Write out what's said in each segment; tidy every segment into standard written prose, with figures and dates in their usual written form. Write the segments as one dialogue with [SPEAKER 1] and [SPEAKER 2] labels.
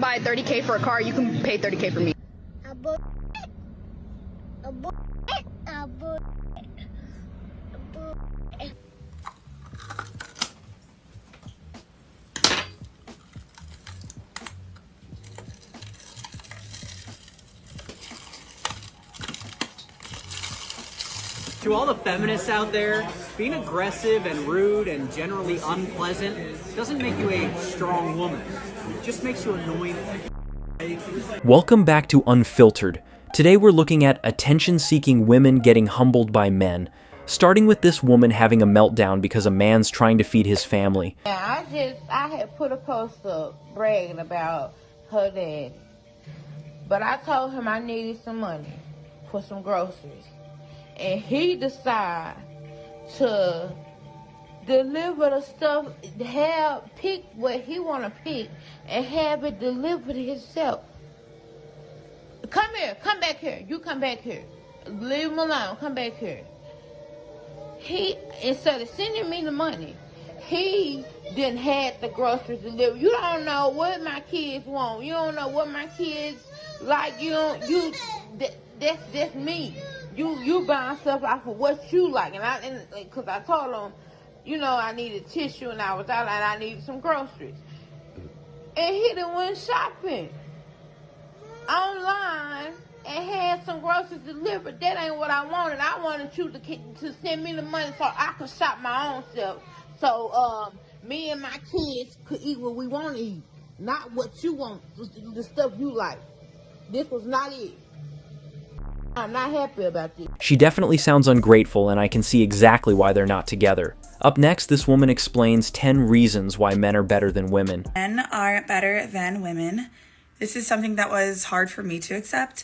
[SPEAKER 1] can buy $30K for a car, you can pay $30K for me.
[SPEAKER 2] To all the feminists out there, being aggressive and rude and generally unpleasant doesn't make you a strong woman. It just makes you annoying.
[SPEAKER 3] Welcome back to Unfiltered. Today we're looking at attention-seeking women getting humbled by men, starting with this woman having a meltdown because a man's trying to feed his family.
[SPEAKER 4] Yeah, I had put a post up bragging about her dad, but I told him I needed some money for some groceries. And he decided to deliver the stuff, pick what he want to pick, and have it delivered himself. Come here, come back here. You come back here. Leave him alone. Come back here. He, instead of sending me the money, he didn't have the groceries delivered. You don't know what my kids want. You don't know what my kids like. That's me. You buying stuff off of what you like, and because I told him, I needed tissue and I was out and I needed some groceries, and he done went shopping online and had some groceries delivered. That ain't what I wanted. I wanted you to send me the money so I could shop my own self, so me and my kids could eat what we want to eat, not what you want, the stuff you like. This was not it. I'm not happy about this.
[SPEAKER 3] She definitely sounds ungrateful, and I can see exactly why they're not together. Up next, this woman explains 10 reasons why men are better than women.
[SPEAKER 5] Men are better than women. This is something that was hard for me to accept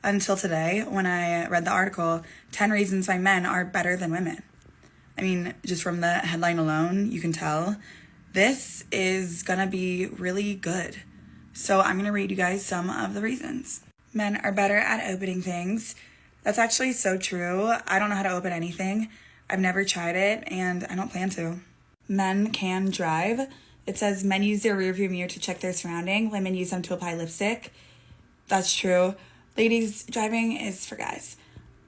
[SPEAKER 5] until today when I read the article, 10 reasons why men are better than women. I mean, just from the headline alone, you can tell this is gonna be really good. So I'm gonna read you guys some of the reasons. Men are better at opening things. That's actually so true. I don't know how to open anything. I've never tried it, and I don't plan to. Men can drive. It says men use their rearview mirror to check their surrounding. Women use them to apply lipstick. That's true. Ladies, driving is for guys.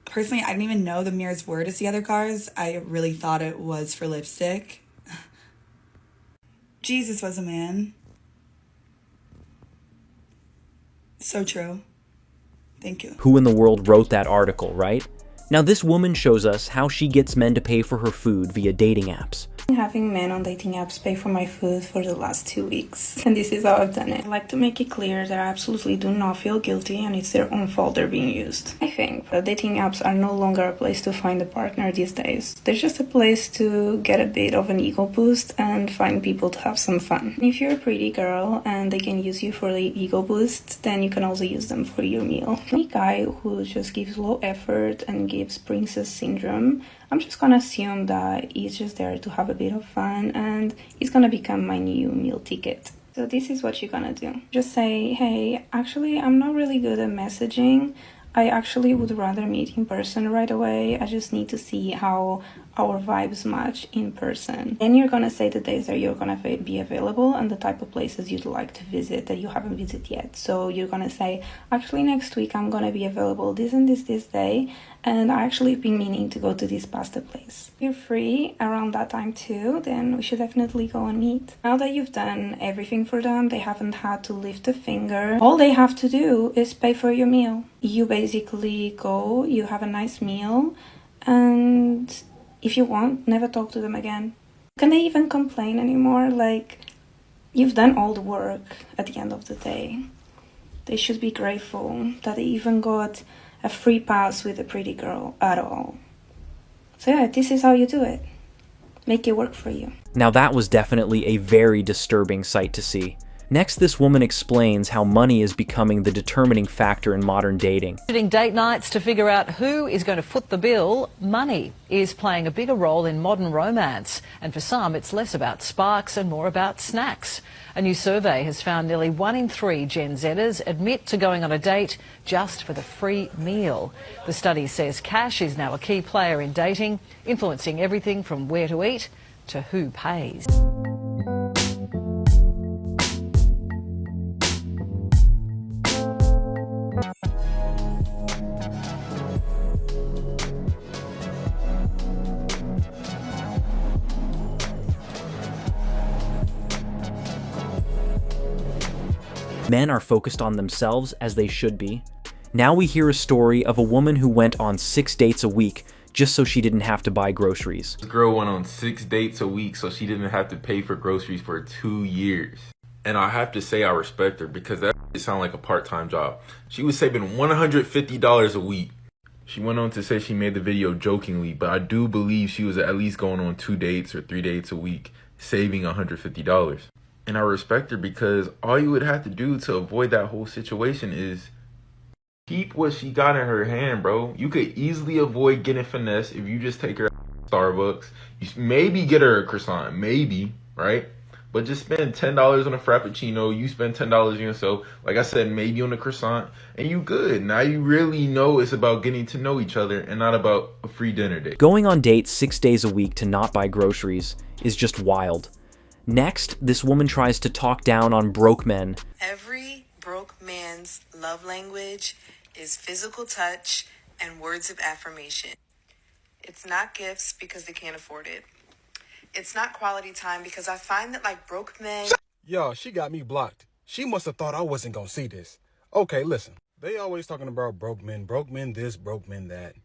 [SPEAKER 5] Personally, I didn't even know the mirrors were to see other cars. I really thought it was for lipstick. Jesus was a man. So true. Thank you.
[SPEAKER 3] Who in the world wrote that article, right? Now this woman shows us how she gets men to pay for her food via dating apps.
[SPEAKER 6] Having men on dating apps pay for my food for the last 2 weeks, and this is how I've done it. I like to make it clear that I absolutely do not feel guilty and it's their own fault they're being used. I think that dating apps are no longer a place to find a partner these days. They're just a place to get a bit of an ego boost and find people to have some fun. If you're a pretty girl and they can use you for the ego boost, then you can also use them for your meal. Any guy who just gives low effort and gives princess syndrome, I'm just gonna assume that he's just there to have a bit of fun and he's gonna become my new meal ticket. So this is what you're gonna do. Just say, hey, actually, I'm not really good at messaging. I actually would rather meet in person right away. I just need to see how our vibes match in person. Then you're gonna say the days that you're gonna be available and the type of places you'd like to visit that you haven't visited yet. So you're gonna say, actually next week I'm gonna be available this and this day, and I actually been meaning to go to this pasta place. If you're free around that time too, then we should definitely go and meet. Now that you've done everything for them, they haven't had to lift a finger. All they have to do is pay for your meal. You basically go, you have a nice meal, and if you want, never talk to them again. Can they even complain anymore? Like, you've done all the work at the end of the day. They should be grateful that they even got a free pass with a pretty girl at all. So yeah, this is how you do it. Make it work for you.
[SPEAKER 3] Now that was definitely a very disturbing sight to see. Next, this woman explains how money is becoming the determining factor in modern dating.
[SPEAKER 7] Date nights to figure out who is going to foot the bill, money is playing a bigger role in modern romance. And for some, it's less about sparks and more about snacks. A new survey has found nearly 1 in 3 Gen Zers admit to going on a date just for the free meal. The study says cash is now a key player in dating, influencing everything from where to eat to who pays.
[SPEAKER 3] Men are focused on themselves, as they should be. Now we hear a story of a woman who went on 6 dates a week just so she didn't have to buy groceries.
[SPEAKER 8] This girl went on 6 dates a week so she didn't have to pay for groceries for 2 years. And I have to say I respect her because that sounded like a part-time job. She was saving $150 a week. She went on to say she made the video jokingly, but I do believe she was at least going on 2 dates or 3 dates a week, saving $150. And I respect her because all you would have to do to avoid that whole situation is keep what she got in her hand, bro. You could easily avoid getting finesse if you just take her to Starbucks. You maybe get her a croissant, maybe, right? But just spend $10 on a Frappuccino. You spend $10 on yourself. Like I said, maybe on a croissant, and you good. Now you really know it's about getting to know each other and not about a free dinner date.
[SPEAKER 3] Going on dates 6 days a week to not buy groceries is just wild. Next, this woman tries to talk down on broke men.
[SPEAKER 5] Every broke man's love language is physical touch and words of affirmation. It's not gifts because they can't afford it. It's not quality time because I find that like broke men...
[SPEAKER 9] Yo, she got me blocked. She must have thought I wasn't gonna see this. Okay, listen. They always talking about broke men this, broke men that.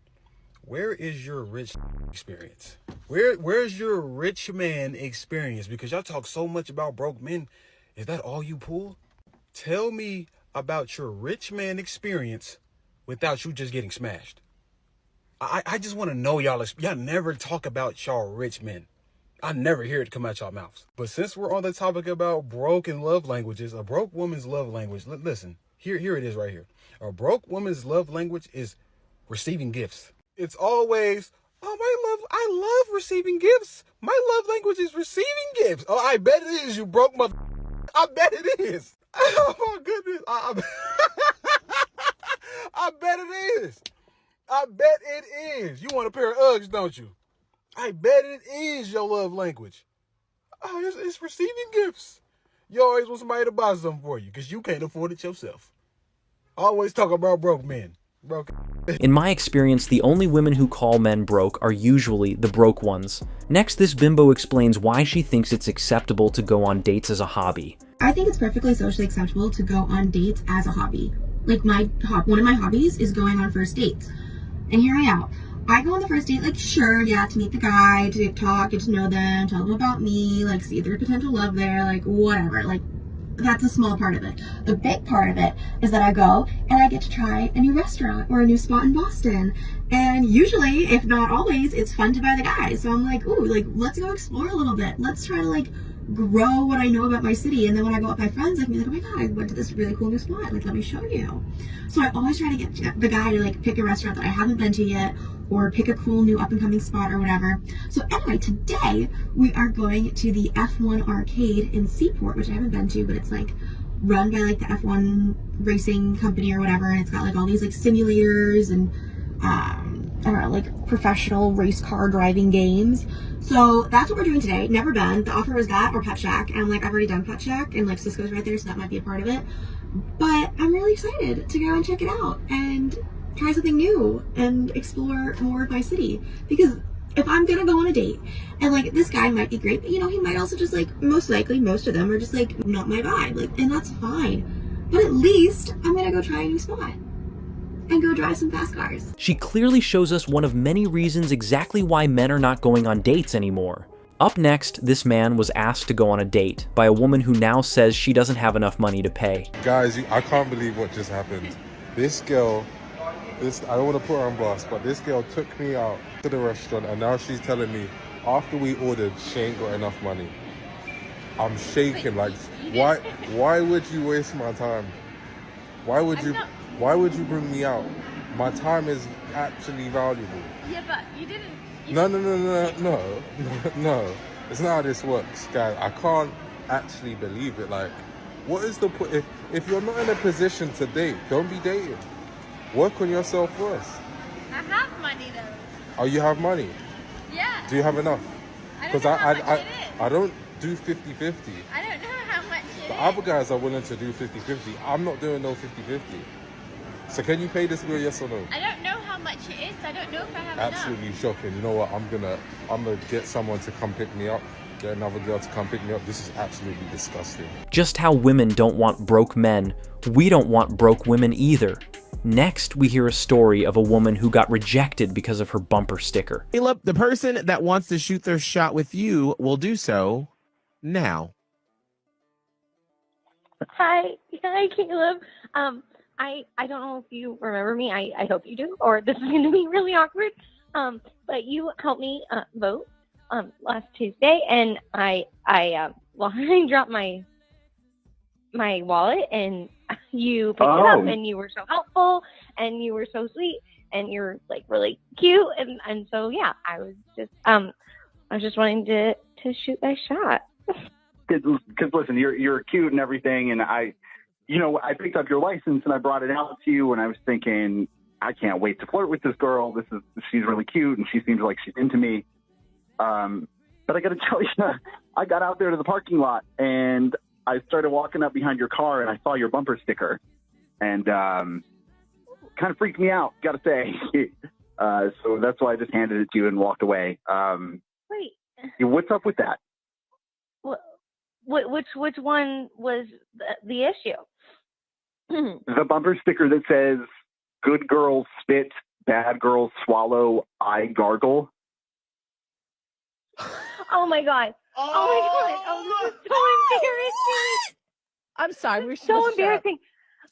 [SPEAKER 9] Where is your rich experience? Where's your rich man experience? Because y'all talk so much about broke men. Is that all you pull? Tell me about your rich man experience without you just getting smashed. I just want to know y'all never talk about y'all rich men. I never hear it come out y'all mouths. But since we're on the topic about broken love languages, a broke woman's love language, listen, here it is right here. A broke woman's love language is receiving gifts. It's always, I love receiving gifts. My love language is receiving gifts. Oh, I bet it is, you broke mother. I bet it is. Oh my goodness. I bet it is. I bet it is. You want a pair of Uggs, don't you? I bet it is your love language. Oh, it's receiving gifts. You always want somebody to buy something for you because you can't afford it yourself. Always talk about broke men.
[SPEAKER 3] In my experience, the only women who call men broke are usually the broke ones. Next, this bimbo explains why she thinks it's acceptable to go on dates as a hobby.
[SPEAKER 10] I think it's perfectly socially acceptable to go on dates as a hobby. Like one of my hobbies is going on first dates. And here I am. I go on the first date, like, sure, yeah, to meet the guy, to talk, get to know them, tell them about me, like, see if there's potential love there, like, whatever. Like, that's a small part of it. The big part of it is that I go and I get to try a new restaurant or a new spot in Boston. And usually, if not always, it's fun to buy the guy. So I'm like, ooh, like, let's go explore a little bit. Let's try to, like, grow what I know about my city. And then when I go out with my friends, I can be like, oh my god, I went to this really cool new spot. Like, let me show you. So I always try to get the guy to, like, pick a restaurant that I haven't been to yet, or pick a cool new up-and-coming spot or whatever. So anyway, today we are going to the F1 arcade in Seaport, which I haven't been to, but it's like run by like the F1 racing company or whatever, and it's got like all these like simulators and I don't know, like professional race car driving games. So that's what we're doing today. Never been. The offer was that or Pet Shack, and I'm like, I've already done Pet Shack, and like Cisco's right there, so that might be a part of it. But I'm really excited to go and check it out and try something new and explore more of my city, because if I'm gonna go on a date and like this guy might be great, but you know, he might also just like, most likely most of them are just like not my vibe, like, and that's fine. But at least I'm gonna go try a new spot and go drive some fast cars.
[SPEAKER 3] She clearly shows us one of many reasons exactly why men are not going on dates anymore. Up next, this man was asked to go on a date by a woman who now says she doesn't have enough money to pay.
[SPEAKER 11] Guys, I can't believe what just happened. This girl, I don't want to put her on blast, but this girl took me out to the restaurant, and now she's telling me after we ordered she ain't got enough money. I'm shaking. Like, why would you waste my time? Why would you bring me out? My time is actually valuable.
[SPEAKER 12] Yeah, but you didn't.
[SPEAKER 11] No. It's not how this works, guys. I can't actually believe it. Like, what is the point? If you're not in a position to date, don't be dating. Work on yourself first.
[SPEAKER 12] I have money though.
[SPEAKER 11] Oh, you have money?
[SPEAKER 12] Yeah.
[SPEAKER 11] Do you have enough?
[SPEAKER 12] Because
[SPEAKER 11] I don't do 50-50.
[SPEAKER 12] I don't know how much it
[SPEAKER 11] The
[SPEAKER 12] is.
[SPEAKER 11] other guys are willing to do 50-50. I'm not doing no 50-50. So can you pay this bill, yes or no?
[SPEAKER 12] I don't know how much it is. I don't know if I have
[SPEAKER 11] Absolutely
[SPEAKER 12] enough.
[SPEAKER 11] shocking. You know what? I'm gonna get someone to come pick me up. get another girl to come pick me up. This is absolutely disgusting.
[SPEAKER 3] Just how women don't want broke men, we don't want broke women either. Next, we hear a story of a woman who got rejected because of her bumper sticker.
[SPEAKER 13] Caleb, the person that wants to shoot their shot with you will do so now.
[SPEAKER 14] Hi, Caleb. I don't know if you remember me. I hope you do, or this is going to be really awkward. But you helped me vote last Tuesday, and I dropped my wallet, and you picked it up, and you were so helpful, and you were so sweet, and you're like really cute, and so yeah, I was just wanting to shoot my shot.
[SPEAKER 15] Because listen, you're cute and everything, and I picked up your license and I brought it out to you, and I was thinking, I can't wait to flirt with this girl. She's really cute, and she seems like she's into me. But I got to tell you, I got out there to the parking lot, and I started walking up behind your car, and I saw your bumper sticker, and kind of freaked me out, got to say. So that's why I just handed it to you and walked away.
[SPEAKER 14] Wait,
[SPEAKER 15] what's up with that?
[SPEAKER 14] Which one was the issue?
[SPEAKER 15] The bumper sticker that says, "Good girls spit, bad girls swallow, I gargle."
[SPEAKER 14] Oh my god! Oh, this is so embarrassing.
[SPEAKER 16] I'm sorry, we're
[SPEAKER 14] so embarrassing.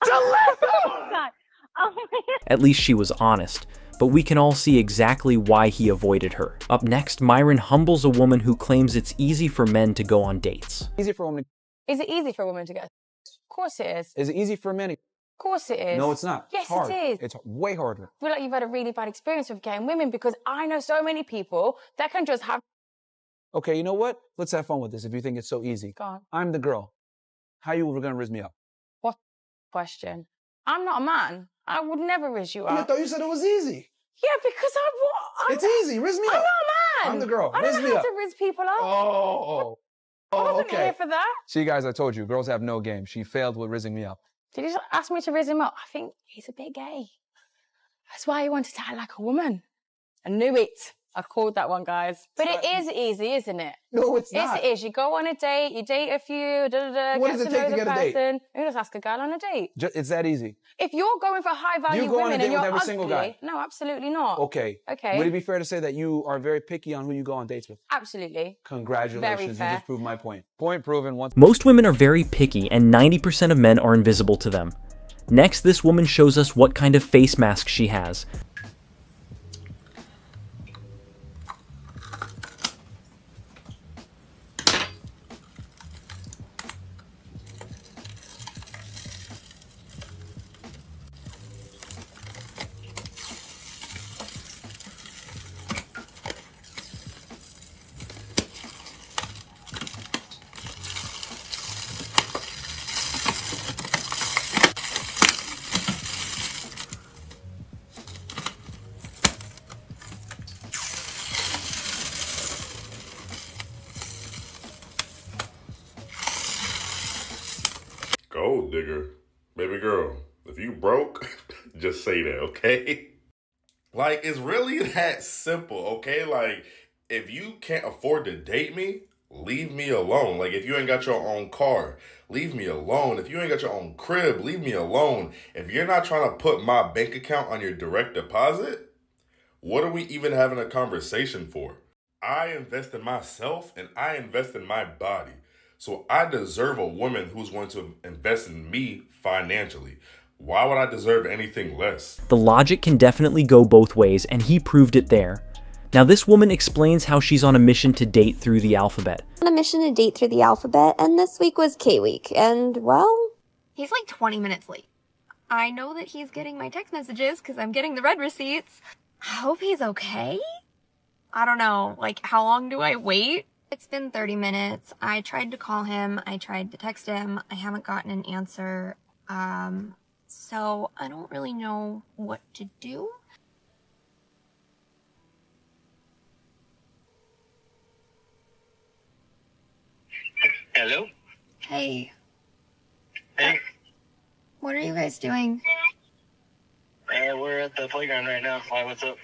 [SPEAKER 14] Oh my god! Oh my god!
[SPEAKER 3] At least she was honest, but we can all see exactly why he avoided her. Up next, Myron humbles a woman who claims it's easy for men to go on dates.
[SPEAKER 17] Easy for a woman.
[SPEAKER 18] Is it easy for a woman to get? Of course it is.
[SPEAKER 17] Is it easy for men?
[SPEAKER 18] Of course it is.
[SPEAKER 17] No, it's not.
[SPEAKER 18] Yes,
[SPEAKER 17] it's hard.
[SPEAKER 18] it is.
[SPEAKER 17] It's way harder.
[SPEAKER 18] I feel like you've had a really bad experience with getting women, because I know so many people that can just have...
[SPEAKER 17] Okay, you know what? Let's have fun with this if you think it's so easy.
[SPEAKER 18] Go on.
[SPEAKER 17] I'm the girl. How you gonna riz me up?
[SPEAKER 18] What question? I'm not a man. I would never riz you up.
[SPEAKER 17] I thought you said it was easy.
[SPEAKER 18] Yeah, because
[SPEAKER 17] It's easy. Riz me up.
[SPEAKER 18] I'm not a man.
[SPEAKER 17] I'm the girl.
[SPEAKER 18] I
[SPEAKER 17] Riz
[SPEAKER 18] don't
[SPEAKER 17] me
[SPEAKER 18] know how
[SPEAKER 17] up.
[SPEAKER 18] to riz people up.
[SPEAKER 17] Oh,
[SPEAKER 18] I wasn't
[SPEAKER 17] okay.
[SPEAKER 18] here for that.
[SPEAKER 17] See, guys, I told you, girls have no game. She failed with rizzing me up.
[SPEAKER 18] Did you just ask me to riz him up? I think he's a bit gay. That's why he wanted to act like a woman. I knew it. I called that one, guys. But it is easy, isn't it?
[SPEAKER 17] No, it's not.
[SPEAKER 18] Yes, it is. You go on a date, you date a few,
[SPEAKER 17] What
[SPEAKER 18] get
[SPEAKER 17] does it
[SPEAKER 18] to
[SPEAKER 17] take
[SPEAKER 18] know
[SPEAKER 17] to
[SPEAKER 18] the
[SPEAKER 17] get a date?
[SPEAKER 18] person. You just ask a girl on a date.
[SPEAKER 17] It's that easy.
[SPEAKER 18] If you're going for high-value
[SPEAKER 17] You go on a
[SPEAKER 18] women
[SPEAKER 17] date
[SPEAKER 18] and you're
[SPEAKER 17] with every
[SPEAKER 18] ugly,
[SPEAKER 17] single guy?
[SPEAKER 18] no, absolutely not.
[SPEAKER 17] Okay.
[SPEAKER 18] Okay.
[SPEAKER 17] Would it be fair to say that you are very picky on who you go on dates with?
[SPEAKER 18] Absolutely.
[SPEAKER 17] Congratulations.
[SPEAKER 18] Very
[SPEAKER 17] You
[SPEAKER 18] fair.
[SPEAKER 17] just proved my point. Point proven once.
[SPEAKER 3] Most women are very picky, and 90% of men are invisible to them. Next, this woman shows us what kind of face mask she has.
[SPEAKER 19] Gold digger. Baby girl, if you broke, just say that, okay? Like, it's really that simple, okay? Like, if you can't afford to date me, leave me alone. Like, if you ain't got your own car, leave me alone. If you ain't got your own crib, leave me alone. If you're not trying to put my bank account on your direct deposit, what are we even having a conversation for? I invest in myself and I invest in my body. So I deserve a woman who's going to invest in me financially. Why would I deserve anything less?
[SPEAKER 3] The logic can definitely go both ways, and he proved it there. Now this woman explains how she's on a mission to date through the alphabet.
[SPEAKER 20] On a mission to date through the alphabet, and this week was K-week, and well...
[SPEAKER 21] He's like 20 minutes late. I know that he's getting my text messages because I'm getting the red receipts. I hope he's okay. I don't know, like, how long do I wait? It's been 30 minutes. I tried to call him. I tried to text him. I haven't gotten an answer. So I don't really know what to do.
[SPEAKER 22] Hello?
[SPEAKER 21] Hey,
[SPEAKER 22] Hey,
[SPEAKER 21] what are you guys doing?
[SPEAKER 22] we're at the playground right now. Why, what's up?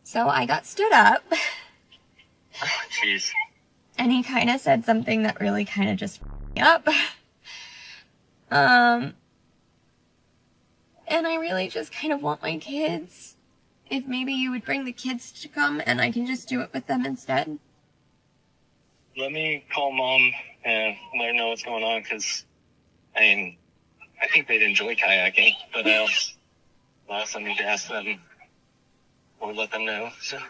[SPEAKER 21] So I got stood up
[SPEAKER 22] Jeez.
[SPEAKER 21] And he kind of said something that really kind of just f***ed me up. And I really just kind of want my kids. If maybe you would bring the kids to come and I can just do it with them instead.
[SPEAKER 22] Let me call Mom and let her know what's going on, because, I think they'd enjoy kayaking, but I also need to ask them or let them know, so.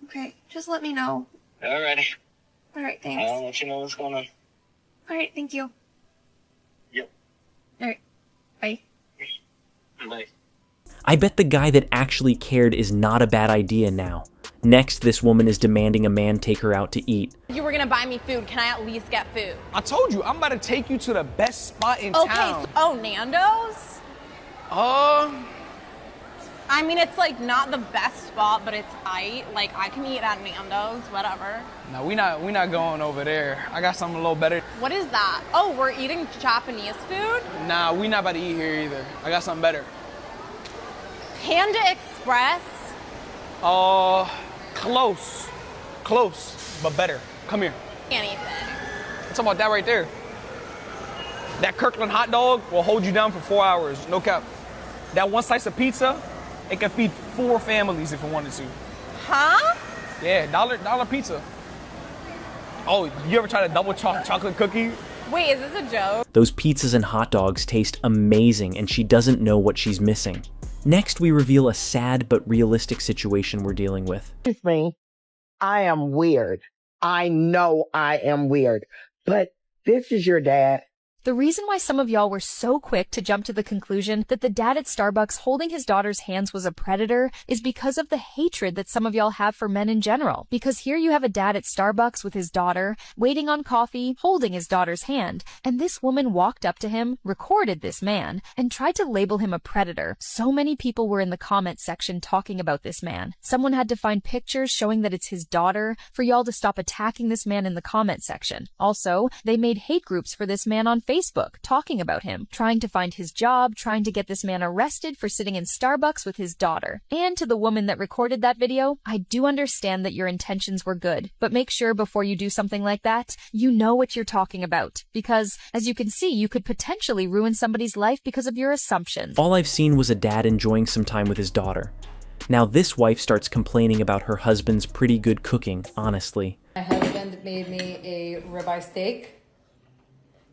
[SPEAKER 21] Okay, just let me know.
[SPEAKER 22] Alrighty.
[SPEAKER 21] Alright, thanks.
[SPEAKER 22] I'll let you know what's going on.
[SPEAKER 21] Alright, thank you.
[SPEAKER 22] Yep.
[SPEAKER 21] Alright, bye.
[SPEAKER 22] Bye.
[SPEAKER 3] I bet the guy that actually cared is not a bad idea now. Next, this woman is demanding a man take her out to eat.
[SPEAKER 1] You were gonna buy me food. Can I at least get food?
[SPEAKER 16] I told you, I'm about to take you to the best spot in town.
[SPEAKER 1] Oh, Nando's? I mean, it's like not the best spot, but it's aight. Like, I can eat at Nando's, whatever.
[SPEAKER 16] No, we not going over there. I got something a little better.
[SPEAKER 1] What is that? Oh, we're eating Japanese food?
[SPEAKER 16] Nah, we not about to eat here either. I got something better.
[SPEAKER 1] Panda Express?
[SPEAKER 16] Close, but better. Come here.
[SPEAKER 1] Anything.
[SPEAKER 16] What's about that right there? That Kirkland hot dog will hold you down for 4 hours, no cap. That one slice of pizza, it can feed 4 families if it wanted to.
[SPEAKER 1] Huh?
[SPEAKER 16] Yeah, dollar pizza. Oh, you ever tried a double chocolate cookie?
[SPEAKER 1] Wait, is this a joke?
[SPEAKER 3] Those pizzas and hot dogs taste amazing, and she doesn't know what she's missing. Next, we reveal a sad but realistic situation we're dealing with.
[SPEAKER 23] Excuse me, I am weird. I know I am weird, but this is your dad.
[SPEAKER 24] The reason why some of y'all were so quick to jump to the conclusion that the dad at Starbucks holding his daughter's hands was a predator is because of the hatred that some of y'all have for men in general. Because here you have a dad at Starbucks with his daughter, waiting on coffee, holding his daughter's hand, and this woman walked up to him, recorded this man, and tried to label him a predator. So many people were in the comment section talking about this man. Someone had to find pictures showing that it's his daughter for y'all to stop attacking this man in the comment section. Also, they made hate groups for this man on Facebook, talking about him, trying to find his job, trying to get this man arrested for sitting in Starbucks with his daughter. And to the woman that recorded that video, I do understand that your intentions were good, but make sure before you do something like that, you know what you're talking about. Because, as you can see, you could potentially ruin somebody's life because of your assumptions.
[SPEAKER 3] All I've seen was a dad enjoying some time with his daughter. Now this wife starts complaining about her husband's pretty good cooking, honestly.
[SPEAKER 25] My husband made me a ribeye steak,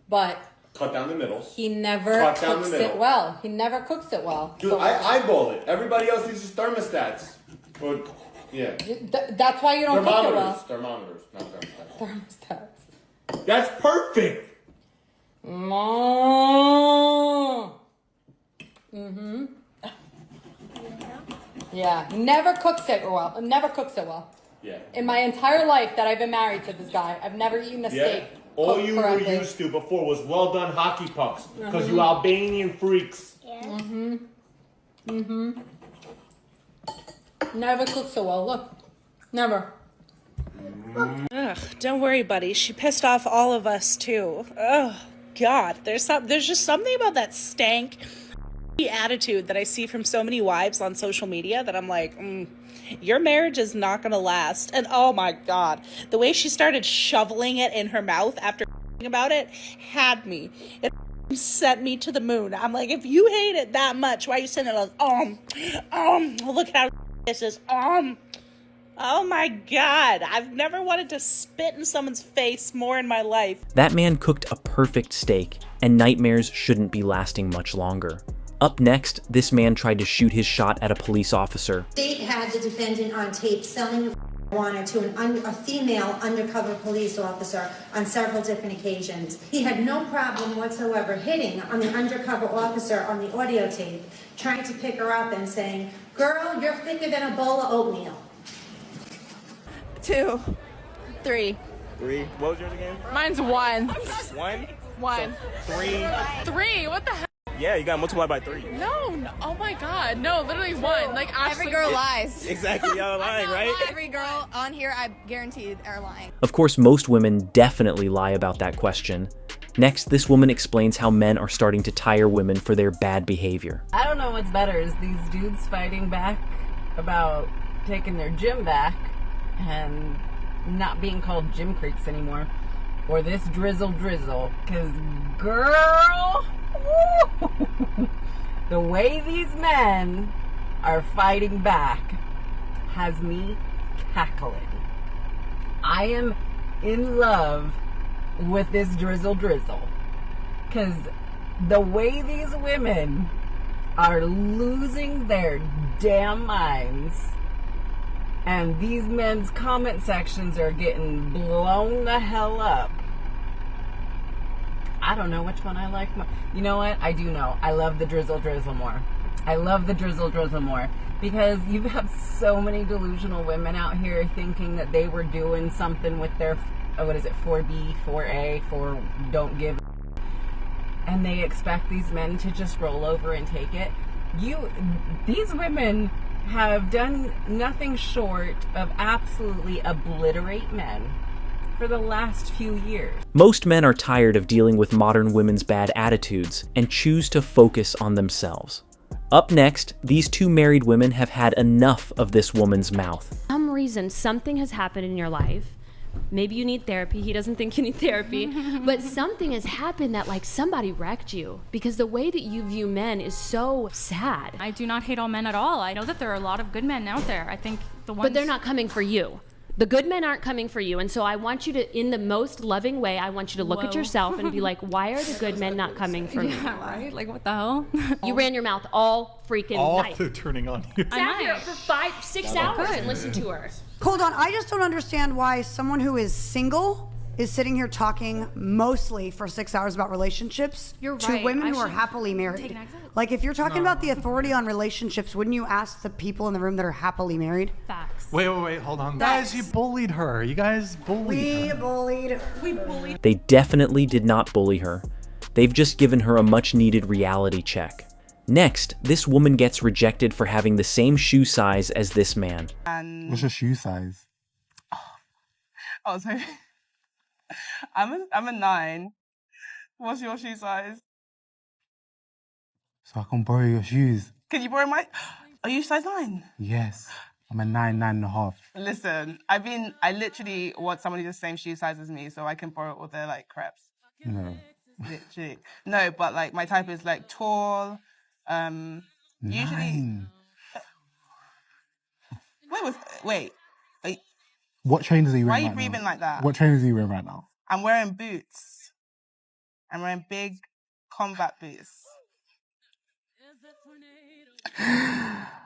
[SPEAKER 25] but
[SPEAKER 26] cut down the middle.
[SPEAKER 25] He never cooks it well. He never cooks it well.
[SPEAKER 26] Dude,
[SPEAKER 25] So
[SPEAKER 26] I eyeball it. Everybody else uses thermostats. But, yeah.
[SPEAKER 25] That's why you don't cook it well.
[SPEAKER 26] Thermometers, not thermostats.
[SPEAKER 25] Thermostats.
[SPEAKER 26] That's perfect!
[SPEAKER 25] Mm-hmm. Yeah, never cooks it well. Never cooks it well.
[SPEAKER 26] Yeah.
[SPEAKER 25] In my entire life that I've been married to this guy, I've never eaten a steak.
[SPEAKER 26] All
[SPEAKER 25] cooked
[SPEAKER 26] you
[SPEAKER 25] correctly.
[SPEAKER 26] were used to before was well done hockey pucks. Because
[SPEAKER 25] Mhm.
[SPEAKER 26] you Albanian freaks.
[SPEAKER 25] Mm-hmm. Mm-hmm. Never cooked so well. Look. Never.
[SPEAKER 27] Ugh, don't worry, buddy. She pissed off all of us too. Oh God, there's just something about that stank attitude that I see from so many wives on social media that I'm like, your marriage is not gonna last. And oh my God, the way she started shoveling it in her mouth after about it had me. It sent me to the moon. I'm like, if you hate it that much, why are you sitting there like, look how this is, oh my God, I've never wanted to spit in someone's face more in my life.
[SPEAKER 3] That man cooked a perfect steak, and nightmares shouldn't be lasting much longer. Up next, this man tried to shoot his shot at a police officer.
[SPEAKER 28] State had the defendant on tape selling marijuana to a female undercover police officer on several different occasions. He had no problem whatsoever hitting on the undercover officer on the audio tape, trying to pick her up and saying, "Girl, you're thicker than a bowl of oatmeal."
[SPEAKER 1] 2, 3.
[SPEAKER 26] 3. What was yours again?
[SPEAKER 1] Mine's 1.
[SPEAKER 26] 1?
[SPEAKER 1] 1.
[SPEAKER 26] So 3.
[SPEAKER 1] 3. What the hell?
[SPEAKER 26] Yeah, you got multiplied by 3.
[SPEAKER 1] No. Oh my God. No, literally 1. Like
[SPEAKER 29] Every girl lies.
[SPEAKER 26] Exactly, y'all lying, right?
[SPEAKER 29] Every girl on here, I guarantee, are lying.
[SPEAKER 3] Of course, most women definitely lie about that question. Next, this woman explains how men are starting to tire women for their bad behavior.
[SPEAKER 30] I don't know what's better, is these dudes fighting back about taking their gym back and
[SPEAKER 2] not being called gym creeps anymore. Or this drizzle. Because, girl, the way these men are fighting back has me cackling. I am in love with this drizzle. Because the way these women are losing their damn minds, and these men's comment sections are getting blown the hell up. I don't know which one I like more. You know what? I do know. I love the drizzle more. I love the drizzle more. Because you have so many delusional women out here thinking that they were doing something with their, 4B, 4A, for don't give. And they expect these men to just roll over and take it. These women have done nothing short of absolutely obliterate men for the last few years.
[SPEAKER 3] Most men are tired of dealing with modern women's bad attitudes and choose to focus on themselves. Up next, these two married women have had enough of this woman's mouth.
[SPEAKER 4] For some reason, something has happened in your life. Maybe you need therapy. He doesn't think you need therapy. But something has happened that, like, somebody wrecked you. Because the way that you view men is so sad.
[SPEAKER 5] I do not hate all men at all. I know that there are a lot of good men out there. I think the ones...
[SPEAKER 4] But they're not coming for you. The good men aren't coming for you. And so I want you to, in the most loving way, I want you to look at yourself and be like, why are the good men not coming for me?
[SPEAKER 5] Yeah, right? Like, what the hell?
[SPEAKER 4] You ran your mouth all freaking night.
[SPEAKER 6] All turning on you.
[SPEAKER 4] Sat here for 5-6 hours and listened to her.
[SPEAKER 7] Hold on, I just don't understand why someone who is single is sitting here talking mostly for 6 hours about relationships
[SPEAKER 5] You're
[SPEAKER 7] to
[SPEAKER 5] right.
[SPEAKER 7] women
[SPEAKER 5] I
[SPEAKER 7] who are
[SPEAKER 5] should
[SPEAKER 7] happily
[SPEAKER 5] take
[SPEAKER 7] married.
[SPEAKER 5] an exit.
[SPEAKER 7] Like, if you're talking about the authority on relationships, wouldn't you ask the people in the room that are happily married?
[SPEAKER 5] Facts.
[SPEAKER 6] Wait, hold on. Guys, you bullied her. You guys bullied her.
[SPEAKER 7] We bullied.
[SPEAKER 3] They definitely did not bully her. They've just given her a much-needed reality check. Next, this woman gets rejected for having the same shoe size as this man.
[SPEAKER 11] What's your shoe size?
[SPEAKER 8] Oh, sorry. I'm a 9. What's your shoe size?
[SPEAKER 11] So I can borrow your shoes.
[SPEAKER 8] Can you borrow my... Are you size 9?
[SPEAKER 11] Yes. I'm a 9.5.
[SPEAKER 8] Listen, I literally want somebody the same shoe size as me so I can borrow all their, like, crepes.
[SPEAKER 11] No.
[SPEAKER 8] Literally. No, but, like, my type is, like, tall, usually...
[SPEAKER 11] 9.
[SPEAKER 8] Wait.
[SPEAKER 11] What trainers are you
[SPEAKER 8] Why
[SPEAKER 11] wearing
[SPEAKER 8] are you
[SPEAKER 11] right
[SPEAKER 8] breathing
[SPEAKER 11] now?
[SPEAKER 8] like that?
[SPEAKER 11] What trainers are you wearing right now?
[SPEAKER 8] I'm wearing boots. I'm wearing big combat boots.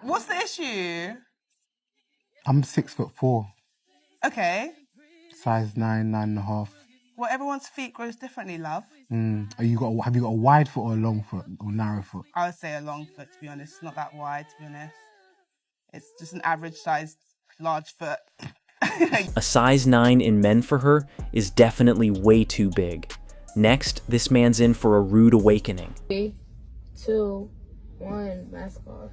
[SPEAKER 8] What's the issue?
[SPEAKER 11] I'm 6'4".
[SPEAKER 8] Okay.
[SPEAKER 11] Size 9.5.
[SPEAKER 8] Well, everyone's feet grows differently, love.
[SPEAKER 11] Have you got a wide foot or a long foot or narrow foot?
[SPEAKER 8] I would say a long foot, to be honest. It's not that wide, to be honest. It's just an average sized large foot.
[SPEAKER 3] A size 9 in men for her is definitely way too big. Next, this man's in for a rude awakening.
[SPEAKER 9] 3, 2, 1, mask off.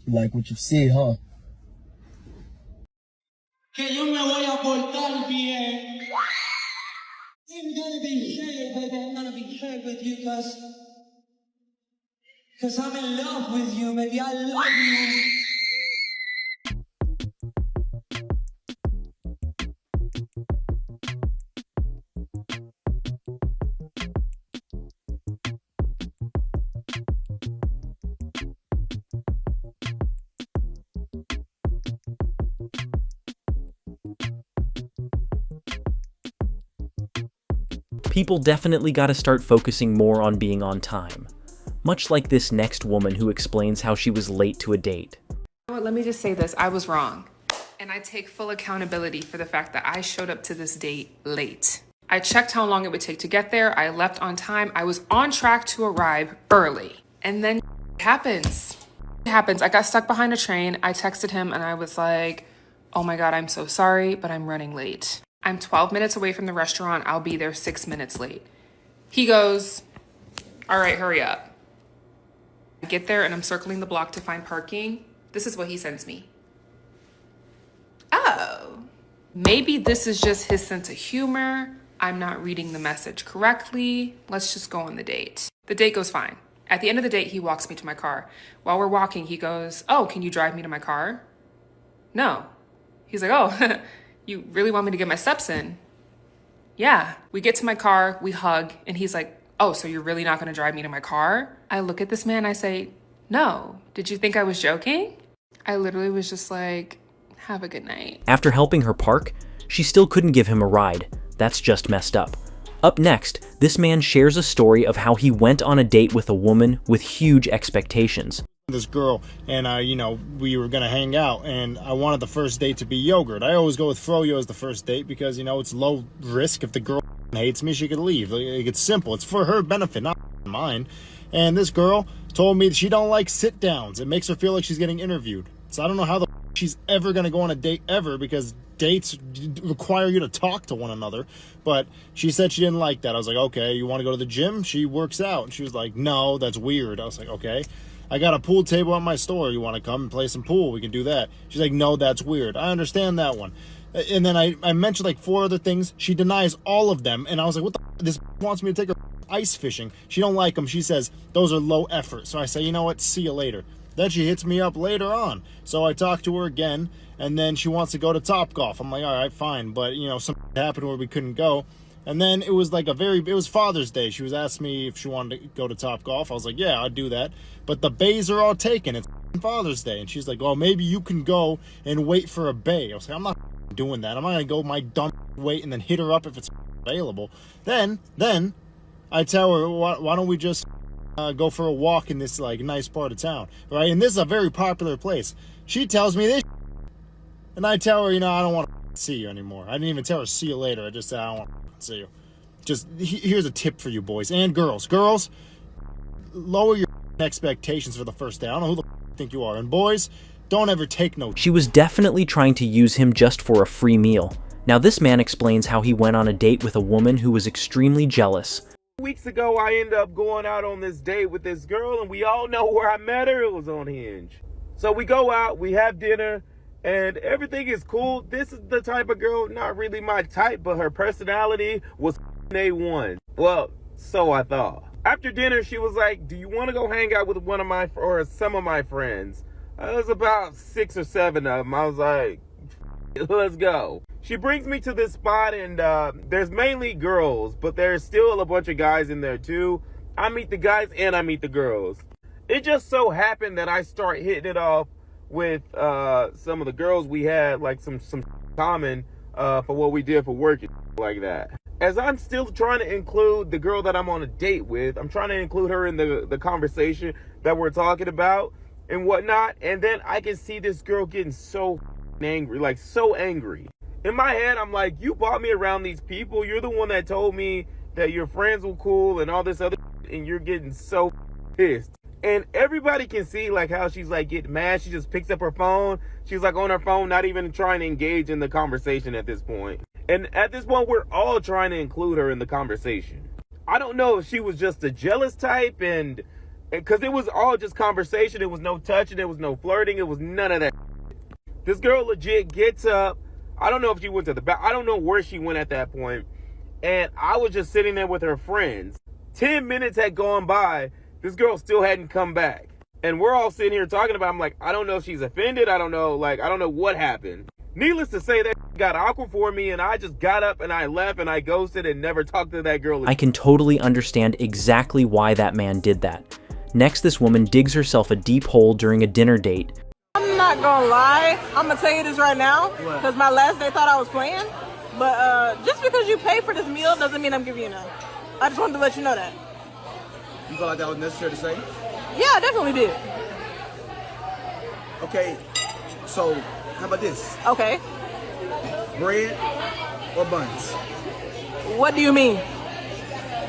[SPEAKER 10] Like what you see, huh?
[SPEAKER 12] Que yo me voy a portar bien. I'm gonna be fair, baby. I'm gonna be fair with you, cause I'm in love with you, baby. I love you.
[SPEAKER 3] People definitely gotta start focusing more on being on time. Much like this next woman who explains how she was late to a date.
[SPEAKER 30] Let me just say this, I was wrong. And I take full accountability for the fact that I showed up to this date late. I checked how long it would take to get there, I left on time, I was on track to arrive early. And then it happens. I got stuck behind a train, I texted him and I was like, oh my God, I'm so sorry, but I'm running late. I'm 12 minutes away from the restaurant, I'll be there 6 minutes late. He goes, all right, hurry up. I get there and I'm circling the block to find parking. This is what he sends me. Oh, maybe this is just his sense of humor. I'm not reading the message correctly. Let's just go on the date. The date goes fine. At the end of the date, he walks me to my car. While we're walking, he goes, oh, can you drive me to my car? No, He's like, oh, you really want me to get my steps in? Yeah. We get to my car, we hug, and he's like, oh, so you're really not gonna drive me to my car? I look at this man, I say, no. Did you think I was joking? I literally was just like, have a good night.
[SPEAKER 3] After helping her park, she still couldn't give him a ride. That's just messed up. Up next, this man shares a story of how he went on a date with a woman with huge expectations.
[SPEAKER 13] This girl and you know, we were gonna hang out, and I wanted the first date to be yogurt. I always go with froyo as the first date because, you know, it's low risk. If the girl hates me, she could leave. It's simple. It's for her benefit, not mine. And this girl told me that she don't like sit downs. It makes her feel like she's getting interviewed. So I don't know how the she's ever gonna go on a date ever, because dates require you to talk to one another. But she said she didn't like that. I was like, okay, you want to go to the gym? She works out. And she was like, no, that's weird. I was like, okay. I got a pool table at my store. You want to come and play some pool? We can do that. She's like, no, that's weird. I understand that one. And then I mentioned like 4 other things. She denies all of them. And I was like, what the this wants me to take her ice fishing. She don't like them. She says, those are low effort. So I say, you know what? See you later. Then she hits me up later on. So I talk to her again. And then she wants to go to Topgolf. I'm like, all right, fine. But, you know, something happened where we couldn't go. And then it was like it was Father's Day. She was asking me if she wanted to go to Topgolf. I was like, yeah, I'd do that. But the bays are all taken. It's Father's Day. And she's like, well, maybe you can go and wait for a bay. I was like, I'm not doing that. I'm not going to go my dumb wait and then hit her up if it's available. Then I tell her, why don't we just go for a walk in this like nice part of town, right? And this is a very popular place. She tells me this, and I tell her, you know, I don't want to see you anymore. I didn't even tell her see you later. I just said I don't want to see you. Just here's a tip for you boys and girls. Girls, lower your expectations for the first day. I don't know who the you think you are. And boys, don't ever take no.
[SPEAKER 3] She was definitely trying to use him just for a free meal. Now this man explains how he went on a date with a woman who was extremely jealous.
[SPEAKER 14] Weeks ago, I ended up going out on this date with this girl, and we all know where I met her. It was on Hinge. So we go out, we have dinner, and everything is cool. This is the type of girl, not really my type, but her personality was A1. Well, so I thought. After dinner, she was like, do you want to go hang out with one of my, or some of my friends? It was about 6 or 7 of them. I was like, let's go. She brings me to this spot, and there's mainly girls, but there's still a bunch of guys in there too. I meet the guys and I meet the girls. It just so happened that I start hitting it off with some of the girls. We had like some common for what we did for work and like that. As I'm still trying to include the girl that I'm on a date with, I'm trying to include her in the conversation that we're talking about and whatnot. And then I can see this girl getting so angry, like so angry. In my head, I'm like, you brought me around these people. You're the one that told me that your friends were cool and all this other and you're getting so pissed. And everybody can see like how she's like getting mad. She just picks up her phone. She's like on her phone, not even trying to engage in the conversation at this point. And at this point, we're all trying to include her in the conversation. I don't know if she was just a jealous type and because it was all just conversation. It was no touching. It was no flirting. It was none of that. This girl legit gets up. I don't know if she went to the back. I don't know where she went at that point. And I was just sitting there with her friends. 10 minutes had gone by. This girl still hadn't come back. And we're all sitting here talking about, I'm like, I don't know if she's offended. I don't know what happened. Needless to say, that got awkward for me. And I just got up and I left and I ghosted and never talked to that girl again.
[SPEAKER 3] I can totally understand exactly why that man did that. Next, this woman digs herself a deep hole during a dinner date.
[SPEAKER 15] I'm not gonna lie, I'm gonna tell you this right now, because my last day thought I was playing, but just because you pay for this meal doesn't mean I'm giving you none. I just wanted to let you know that.
[SPEAKER 10] You felt like that was necessary to say?
[SPEAKER 15] Yeah, I definitely did.
[SPEAKER 10] Okay, so how about this?
[SPEAKER 15] Okay.
[SPEAKER 10] Bread or buns?
[SPEAKER 15] What do you mean?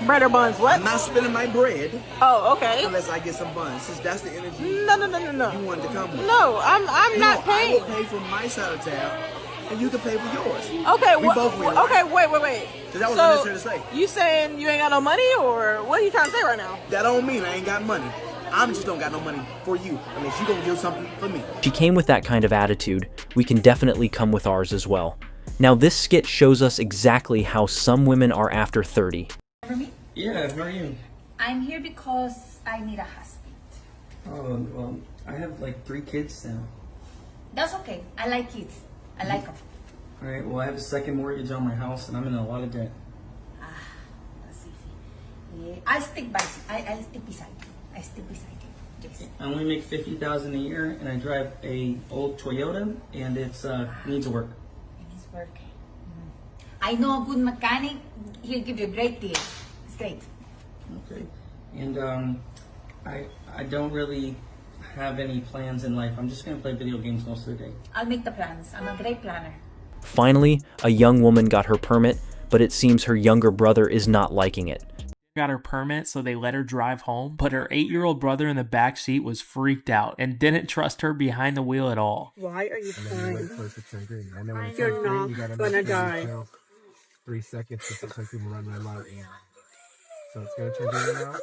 [SPEAKER 15] Bread or buns, what?
[SPEAKER 10] I'm not spending my bread.
[SPEAKER 15] Oh, okay.
[SPEAKER 10] Unless I get some buns, since that's the energy.
[SPEAKER 15] No.
[SPEAKER 10] You wanted to come with.
[SPEAKER 15] No, I'm not paying.
[SPEAKER 10] I will pay for my side of town, and you can pay for yours.
[SPEAKER 15] Okay,
[SPEAKER 10] we both win.
[SPEAKER 15] Okay,
[SPEAKER 10] right?
[SPEAKER 15] wait.
[SPEAKER 10] So that was unnecessary to say.
[SPEAKER 15] You saying you ain't got no money, or what are you trying to say right now?
[SPEAKER 10] That don't mean I ain't got money. I'm just don't got no money for you. Unless you gonna give something for me.
[SPEAKER 3] She came with that kind of attitude. We can definitely come with ours as well. Now this skit shows us exactly how some women are after 30.
[SPEAKER 16] Yeah, how are you?
[SPEAKER 17] I'm here because I need a husband.
[SPEAKER 16] Oh, well, I have like 3 kids now.
[SPEAKER 17] That's okay. I like kids. I like them.
[SPEAKER 16] All right, well, I have a second mortgage on my house and I'm in a lot of debt.
[SPEAKER 17] Yeah, I'll stick beside you. I stick beside you. Yes.
[SPEAKER 16] I only make $50,000 a year and I drive a old Toyota and it's needs work.
[SPEAKER 17] It needs work. I know a good mechanic. He'll give you a great deal. Straight.
[SPEAKER 16] Okay. And I don't really have any plans in life. I'm just gonna play video games most of the day.
[SPEAKER 17] I'll make the plans. I'm a great planner.
[SPEAKER 3] Finally, a young woman got her permit, but it seems her younger brother is not liking it.
[SPEAKER 18] Got her permit, so they let her drive home, but her 8-year-old brother in the back seat was freaked out and didn't trust her behind the wheel at all.
[SPEAKER 15] Why are you crying? You're not gonna die.
[SPEAKER 11] 3 seconds to some people run their light. So it's gonna turn green now.